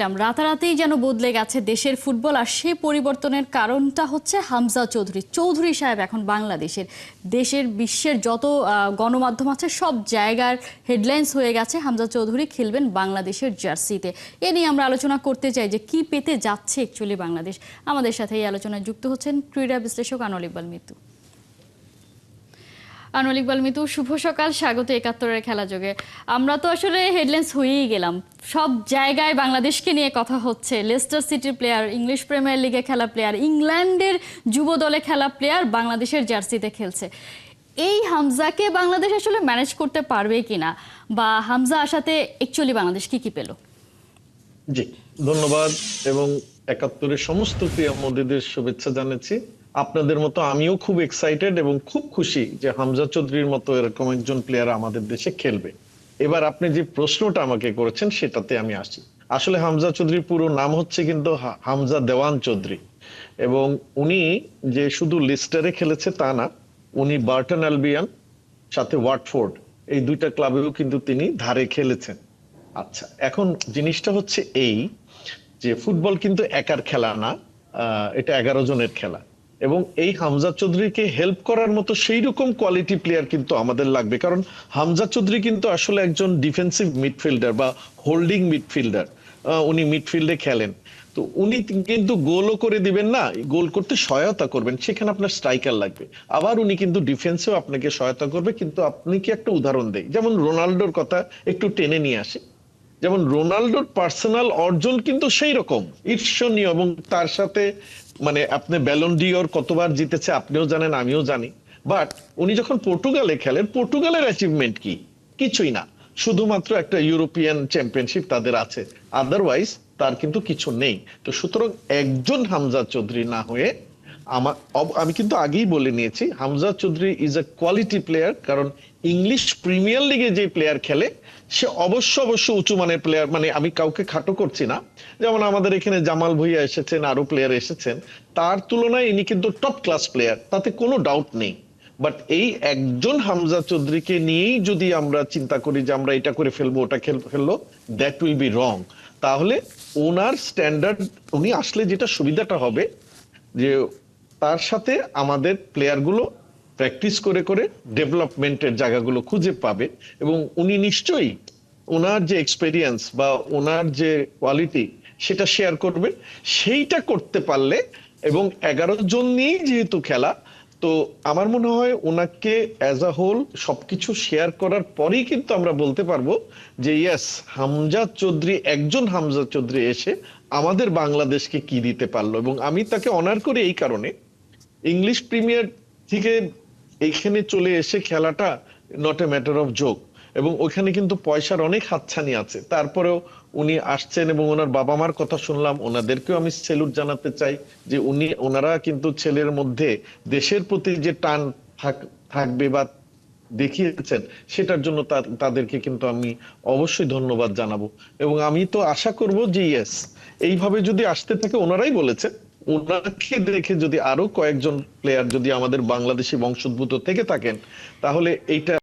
রাতারাতেই যেন বদলে গেছে দেশের ফুটবল, আর সেই পরিবর্তনের কারণটা হচ্ছে হামজা চৌধুরী। চৌধুরী সাহেব এখন দেশের বিশ্বের যত গণমাধ্যম আছে সব জায়গার হেডলাইন্স হয়ে গেছে হামজা চৌধুরী খেলবেন বাংলাদেশের জার্সিতে। এ নিয়ে আমরা আলোচনা করতে চাই যে কি পেতে যাচ্ছে অ্যাকচুয়ালি বাংলাদেশ। আমাদের সাথে এই আলোচনায় যুক্ত হচ্ছেন ক্রীড়া বিশ্লেষক আনোয়ার ইকবাল মিতু। আনোয়ার ইকবাল মিতু, শুভ সকাল, স্বাগত ৭১-এর খেলা যোগে। আমরা তো আসলে হেডলাইন্স হয়েই গেলাম, সব জায়গায় বাংলাদেশকে নিয়ে কথা হচ্ছে। লেস্টার সিটির প্লেয়ার, ইংলিশ প্রিমিয়ার লিগে খেলা প্লেয়ার, ইংল্যান্ডের যুব দলে খেলা প্লেয়ার বাংলাদেশের জার্সিতে খেলছে। এই হামজাকে বাংলাদেশ আসলে ম্যানেজ করতে পারবে কিনা, বা হামজা আসাতে অ্যাকচুয়ালি বাংলাদেশ কি পেল? জি, ধন্যবাদ এবং ৭১-এর সমস্ত প্রিয় মোদিদের শুভেচ্ছা জানাচ্ছি। আপনাদের মতো আমিও খুব এক্সাইটেড এবং খুব খুশি যে হামজা চৌধুরীর মতো এরকম একজন প্লেয়ার আমাদের দেশে খেলবে। এবার আপনি যে প্রশ্নটা আমাকে করেছেন সেটাতে আমি আসি। আসলে হামজা চৌধুরীর পুরো নাম হচ্ছে কিন্তু হামজা দেওয়ান চৌধুরী, এবং উনি যে শুধু লিস্টারে খেলেছে তা না, উনি বার্টন অ্যালবিয়ন সাথে ওয়াটফোর্ড এই দুইটা ক্লাবেও কিন্তু তিনি ধারে খেলেছেন। আচ্ছা, এখন জিনিসটা হচ্ছে এই যে ফুটবল কিন্তু একার খেলা না, এটা ১১ জনের খেলা, এবং এই হামজা চৌধুরীকে হেল্প করার মতো সেই রকম কোয়ালিটি প্লেয়ার কিন্তু আমাদের লাগবে। কারণ হামজা চৌধুরী কিন্তু আসলে একজন ডিফেন্সিভ মিডফিল্ডার বা হোল্ডিং মিডফিল্ডার, উনি মিডফিল্ডে খেলেন। তো উনি কিন্তু গোলও করে দিবেন না, গোল করতে সহায়তা করবেন, সেখানে আপনার স্ট্রাইকার লাগবে। আবার উনি কিন্তু ডিফেন্সেও আপনাকে সহায়তা করবে। কিন্তু আপনি কি একটা উদাহরণ দেই, যেমন রোনাল্ডোর কথা একটু টেনে নিয়ে আসে। যেমন রোনাল্ডোর পার্সোনাল অর্জন কিন্তু সেই রকম ঈর্ষণীয়, এবং তার সাথে মানে আপনি ব্যালন ডিওর কতবার জিতেছে আপনিও জানেন, আমিও জানি। বাট উনি যখন পর্তুগালে খেলেন, পর্তুগালের অ্যাচিভমেন্ট কি? কিছুই না, শুধুমাত্র একটা ইউরোপিয়ান চ্যাম্পিয়নশিপ তাদের আছে, আদারওয়াইজ তার কিন্তু কিছু নেই। তো সুতরাং একজন হামজা চৌধুরী না হয়ে আমি কিন্তু আগেই বলে নিয়েছি, Hamza Chowdhury is a quality player. কারণ ইংলিশ প্রিমিয়ার লিগে যে প্লেয়ার খেলে সে অবশ্য উঁচু মানের প্লেয়ার, মানে আমি কাউকে খাটো করছি না। যেমন আমাদের এখানে জামাল ভুঁইয়া এসেছেন, আরো প্লেয়ার এসেছেন, তার তুলনায় ইনি কিন্তু টপ ক্লাস প্লেয়ার, তাতে কোনো ডাউট নেই। বাট এই একজন হামজা চৌধুরীকে নিয়েই যদি আমরা চিন্তা করি যে আমরা এটা করে ফেলবো, ওটা ফেললো, দ্যাট উইল বি রং। তাহলে ওনার স্ট্যান্ডার্ড, উনি আসলে যেটা সুবিধাটা হবে যে তার সাথে আমাদের প্লেয়ারগুলো প্র্যাকটিস করে করে ডেভেলপমেন্টের জায়গাগুলো খুঁজে পাবে, এবং উনি নিশ্চয়ই ওনার যে এক্সপেরিয়েন্স বা ওনার যে কোয়ালিটি সেটা শেয়ার করবে। সেইটা করতে পারলে, এবং ১১ জন নিয়েই যেহেতু খেলা, তো আমার মনে হয় ওনাকে অ্যাজ আ হোল সবকিছু শেয়ার করার পরেই কিন্তু আমরা বলতে পারবো যে ইয়েস, হামজা চৌধুরী, একজন হামজা চৌধুরী এসে আমাদের বাংলাদেশকে কি দিতে পারলো। এবং আমি তাকে অনার করি এই কারণে, ইংলিশ প্রিমিয়ার থেকে এইখানে চলে এসে খেলাটা not a matter of joke, এবং ওখানে কিন্তু পয়সার অনেক হাতছানি আছে। তারপরেও উনি আসছেন, এবং ওনার বাবা মার কথা শুনলাম, ওনাদেরকেও আমি স্যালুট জানাতে চাই যে ওনারা কিন্তু ছেলের মধ্যে দেশের প্রতি যে টান থাকবে বা দেখিয়েছেন, সেটার জন্য তাদেরকে কিন্তু আমি অবশ্যই ধন্যবাদ জানাবো। এবং আমি তো আশা করব যে ইয়েস, এইভাবে যদি আসতে থাকে, ওনারাই বলেছে, ওনাকে দেখে যদি আরো কয়েকজন প্লেয়ার যদি আমাদের বাংলাদেশি বংশোদ্ভূত থেকে থাকেন, তাহলে এইটা